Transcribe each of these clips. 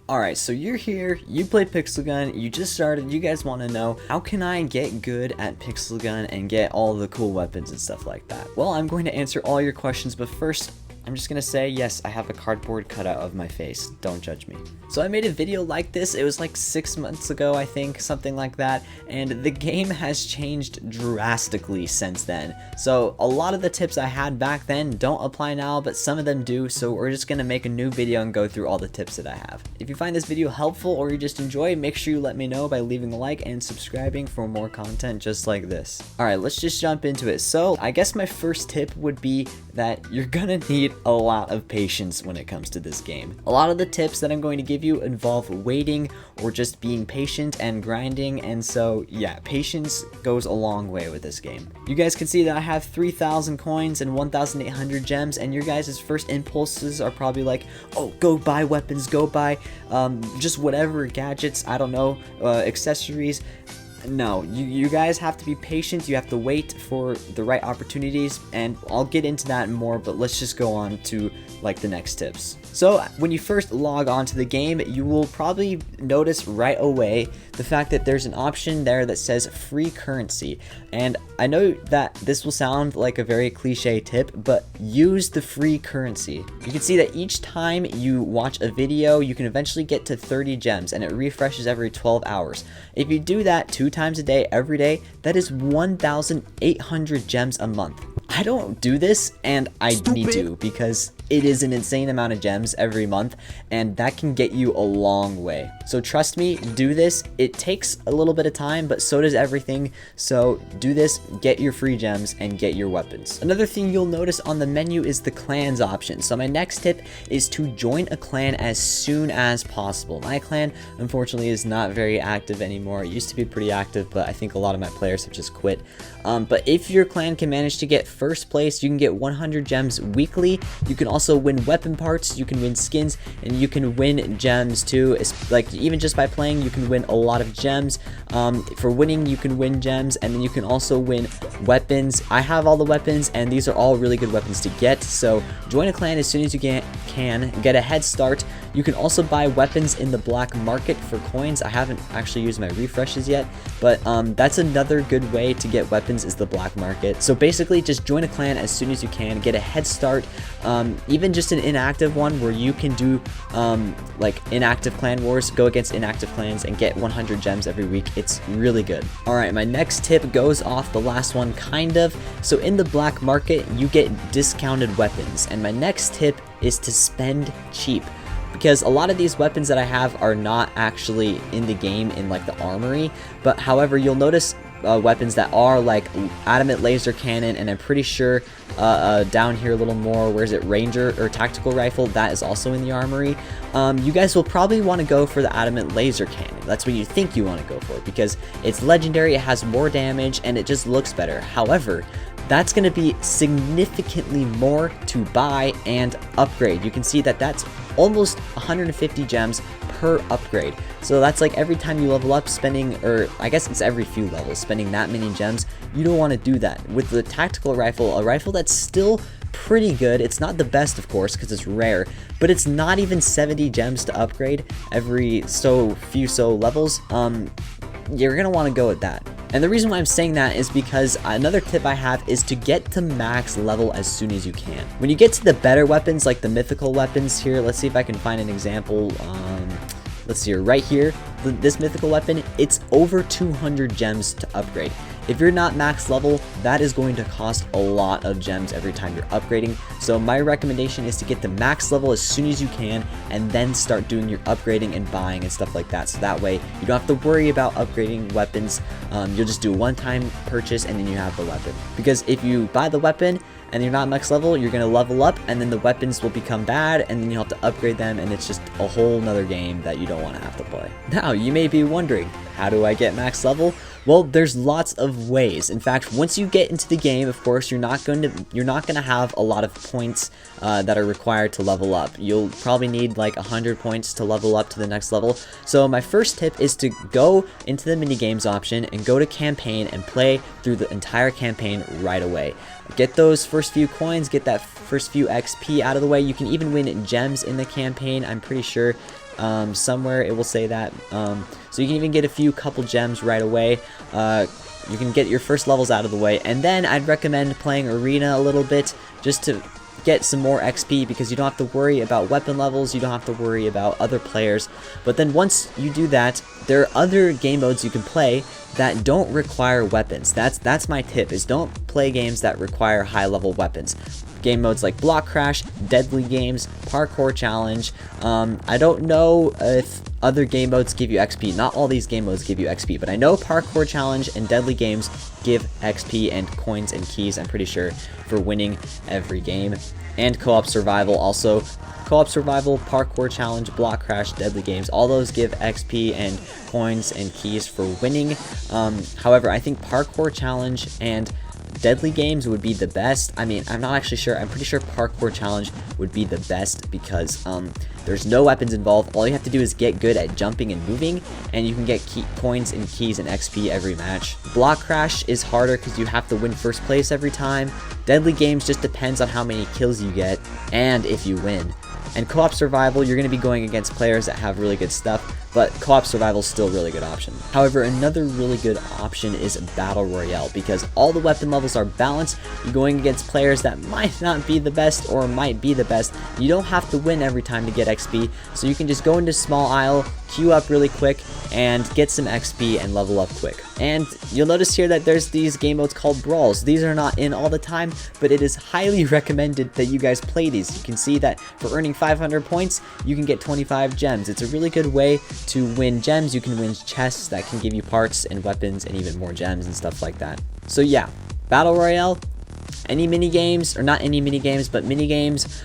Alright, so you're here, you play Pixel Gun, you just started, you guys want to know, how can I get good at Pixel Gun and get all the cool weapons and stuff like that? Well, I'm going to answer all your questions, but first, I'm just gonna say, yes, I have a cardboard cutout of my face. Don't judge me. So I made a video like this, it was like 6 months ago, I think, something like that, and the game has changed drastically since then. So a lot of the tips I had back then don't apply now, but some of them do, so we're just gonna make a new video and go through all the tips that I have. If you find this video helpful or you just enjoy, make sure you let me know by leaving a like and subscribing for more content just like this. Alright, let's just jump into it. So I guess my first tip would be that you're gonna need a lot of patience when it comes to this game. A lot of the tips that I'm going to give you involve waiting or just being patient and grinding, and so yeah, patience goes a long way with this game. You guys can see that I have 3,000 coins and 1,800 gems, and your guys' first impulses are probably like, oh, go buy weapons, go buy just whatever gadgets, I don't know, accessories. No, you guys have to be patient, you have to wait for the right opportunities, and I'll get into that more, but let's just go on to like the next tips. So when you first log onto the game, you will probably notice right away the fact that there's an option there that says free currency, and I know that this will sound like a very cliche tip, but use the free currency. You can see that each time you watch a video, you can eventually get to 30 gems, and it refreshes every 12 hours. If you do that 2 times a day, every day, that is 1,800 gems a month. I don't do this, and I need to, because it is an insane amount of gems every month, and that can get you a long way. So trust me, do this. It takes a little bit of time, but so does everything. So do this, get your free gems, and get your weapons. Another thing you'll notice on the menu is the clans option. So my next tip is to join a clan as soon as possible. My clan, unfortunately, is not very active anymore. It used to be pretty active, but I think a lot of my players have just quit. But if your clan can manage to get first place, you can get 100 gems weekly. You can also win weapon parts, you can win skins, and you can win gems too. It's like, even just by playing, you can win a lot of gems. For winning, you can win gems, and then you can also win weapons. I have all the weapons, and these are all really good weapons to get. So join a clan as soon as you can get a head start. You can also buy weapons in the black market for coins. I haven't actually used my refreshes yet, but that's another good way to get weapons, is the black market. So basically, just join a clan as soon as you can, get a head start, even just an inactive one where you can do like inactive clan wars, go against inactive clans and get 100 gems every week. It's really good. Alright, my next tip goes off the last one kind of. So in the black market, you get discounted weapons, and my next tip is to spend cheap, because a lot of these weapons that I have are not actually in the game in like the armory, but however, you'll notice weapons that are like adamant laser cannon, and I'm pretty sure down here a little more, where is it, ranger or tactical rifle, that is also in the armory. You guys will probably want to go for the adamant laser cannon. That's what you think you want to go for, because it's legendary, it has more damage, and it just looks better. However, that's going to be significantly more to buy and upgrade. You can see that that's almost 150 gems per upgrade. So that's like every time you level up, spending, or I guess it's every few levels, spending that many gems. You don't want to do that. With the tactical rifle, a rifle that's still pretty good. It's not the best, of course, because it's rare, but it's not even 70 gems to upgrade every so few levels. You're gonna want to go with that. And the reason why I'm saying that is because another tip I have is to get to max level as soon as you can. When you get to the better weapons, like the mythical weapons here, let's see if I can find an example. Let's see here, right here, this mythical weapon, it's over 200 gems to upgrade. If you're not max level, that is going to cost a lot of gems every time you're upgrading. So my recommendation is to get to max level as soon as you can, and then start doing your upgrading and buying and stuff like that. So that way you don't have to worry about upgrading weapons. You'll just do a one-time purchase, and then you have the weapon. Because if you buy the weapon and you're not max level, you're going to level up, and then the weapons will become bad, and then you'll have to upgrade them, and it's just a whole nother game that you don't want to have to play. Now, you may be wondering, how do I get max level? Well, there's lots of ways. In fact, once you get into the game, of course, you're not going to have a lot of points that are required to level up. You'll probably need like 100 points to level up to the next level. So my first tip is to go into the mini games option and go to campaign and play through the entire campaign right away. Get those first few coins, get that first few XP out of the way. You can even win gems in the campaign, I'm pretty sure. somewhere it will say that. So you can even get a couple gems right away. You can get your first levels out of the way, and then I'd recommend playing Arena a little bit just to get some more XP, because you don't have to worry about weapon levels, you don't have to worry about other players. But then once you do that, there are other game modes you can play that don't require weapons. That's my tip, is don't play games that require high level weapons. Game modes like Block Crash, Deadly Games, Parkour Challenge. I don't know if other game modes give you XP. Not all these game modes give you XP, but I know Parkour Challenge and Deadly Games give XP and coins and keys, I'm pretty sure, for winning every game. And Co-op Survival also. Co-op Survival, Parkour Challenge, Block Crash, Deadly Games, all those give XP and coins and keys for winning. However, I think Parkour Challenge and Deadly Games would be the best. I mean, I'm not actually sure. I'm pretty sure Parkour Challenge would be the best because there's no weapons involved. All you have to do is get good at jumping and moving, and you can get coins and keys and XP every match. Block Crash is harder because you have to win first place every time. Deadly Games just depends on how many kills you get and if you win. And Co-op Survival, you're going to be going against players that have really good stuff, but Co-op Survival is still a really good option. However, another really good option is Battle Royale, because all the weapon levels are balanced. You're going against players that might not be the best or might be the best. You don't have to win every time to get XP, so you can just go into Small Isle, queue up really quick, and get some XP and level up quick. And you'll notice here that there's these game modes called Brawls. These are not in all the time, but it is highly recommended that you guys play these. You can see that for earning 500 points, you can get 25 gems. It's a really good way to win gems. You can win chests that can give you parts and weapons and even more gems and stuff like that. So yeah, Battle Royale, any mini games, or not any mini games, but mini games,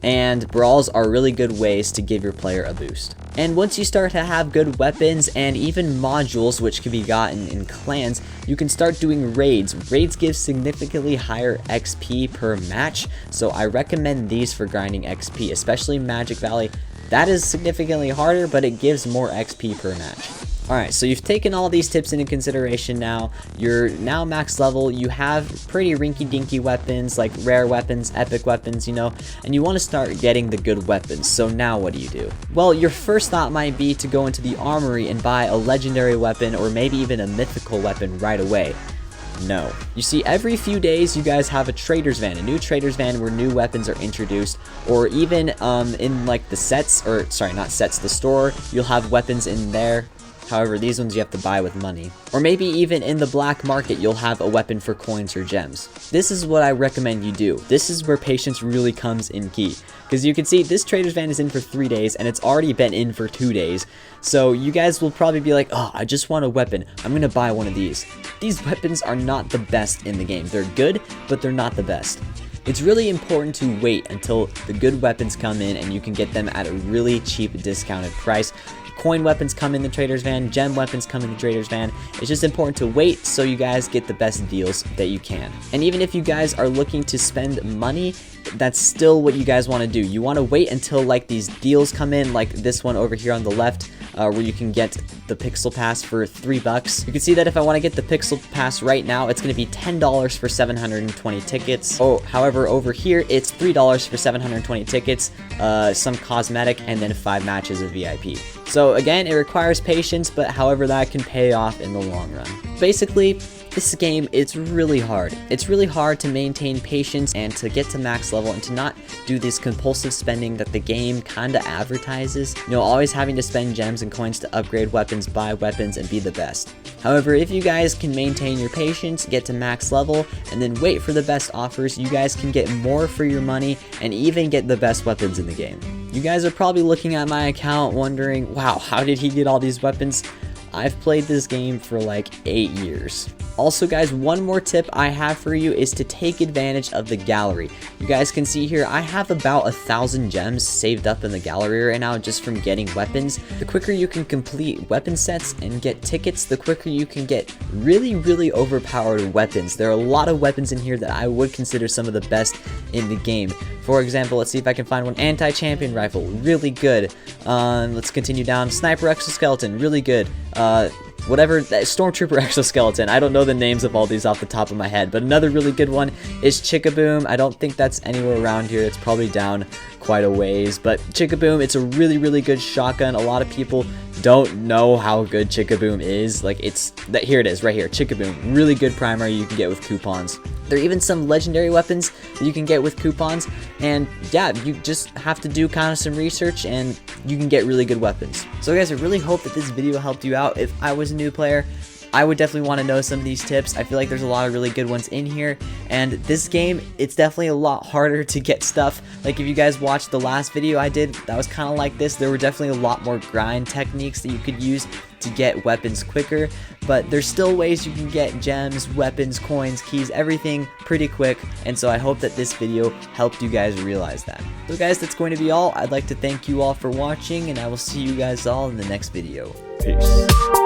and brawls are really good ways to give your player a boost. And once you start to have good weapons and even modules, which can be gotten in clans, you can start doing raids. Raids give significantly higher XP per match, so I recommend these for grinding XP, especially Magic Valley. That is significantly harder, but it gives more XP per match. Alright, so you've taken all these tips into consideration now. You're now max level, you have pretty rinky-dinky weapons, like rare weapons, epic weapons, you know, and you want to start getting the good weapons. So now what do? Well, your first thought might be to go into the armory and buy a legendary weapon or maybe even a mythical weapon right away. No. You see, every few days you guys have a trader's van, a new trader's van where new weapons are introduced, or even in like the sets, or sorry, not sets, the store, you'll have weapons in there. However, these ones you have to buy with money. Or maybe even in the black market, you'll have a weapon for coins or gems. This is what I recommend you do. This is where patience really comes in key. Because you can see this trader's van is in for 3 days and it's already been in for 2 days. So you guys will probably be like, oh, I just want a weapon. I'm going to buy one of these. These weapons are not the best in the game. They're good, but they're not the best. It's really important to wait until the good weapons come in and you can get them at a really cheap discounted price. Coin weapons come in the trader's van, gem weapons come in the trader's van. It's just important to wait so you guys get the best deals that you can. And even if you guys are looking to spend money, that's still what you guys want to do. You want to wait until like these deals come in, like this one over here on the left, where you can get the Pixel Pass for $3. You can see that if I want to get the Pixel Pass right now, it's going to be $10 for 720 tickets. Oh, however, over here, it's $3 for 720 tickets, some cosmetic, and then 5 matches of VIP. So again, it requires patience, but however, that can pay off in the long run. Basically, this game, it's really hard. It's really hard to maintain patience and to get to max level and to not do this compulsive spending that the game kinda advertises. You know, always having to spend gems and coins to upgrade weapons, buy weapons, and be the best. However, if you guys can maintain your patience, get to max level, and then wait for the best offers, you guys can get more for your money and even get the best weapons in the game. You guys are probably looking at my account wondering, wow, how did he get all these weapons? I've played this game for like 8 years. Also guys, one more tip I have for you is to take advantage of the gallery. You guys can see here, I have about 1,000 gems saved up in the gallery right now just from getting weapons. The quicker you can complete weapon sets and get tickets, the quicker you can get really, really overpowered weapons. There are a lot of weapons in here that I would consider some of the best in the game. For example, let's see if I can find one. Anti-champion rifle, really good. Let's continue down. Sniper exoskeleton, really good. Whatever, Stormtrooper exoskeleton. I don't know the names of all these off the top of my head, but another really good one is Chickaboom. I don't think that's anywhere around here. It's probably down quite a ways, but Chickaboom, it's a really, really good shotgun. A lot of people don't know how good Chickaboom is. Like, here it is, right here, Chickaboom. Really good primary you can get with coupons. There are even some legendary weapons that you can get with coupons, and yeah, you just have to do kind of some research and you can get really good weapons. So guys, I really hope that this video helped you out. If I was a new player, I would definitely want to know some of these tips. I feel like there's a lot of really good ones in here, and this game, it's definitely a lot harder to get stuff. Like, if you guys watched the last video I did, that was kind of like this. There were definitely a lot more grind techniques that you could use to get weapons quicker, but there's still ways you can get gems, weapons, coins, keys, everything pretty quick, and so I hope that this video helped you guys realize that. So guys, that's going to be all. I'd like to thank you all for watching, and I will see you guys all in the next video. Peace.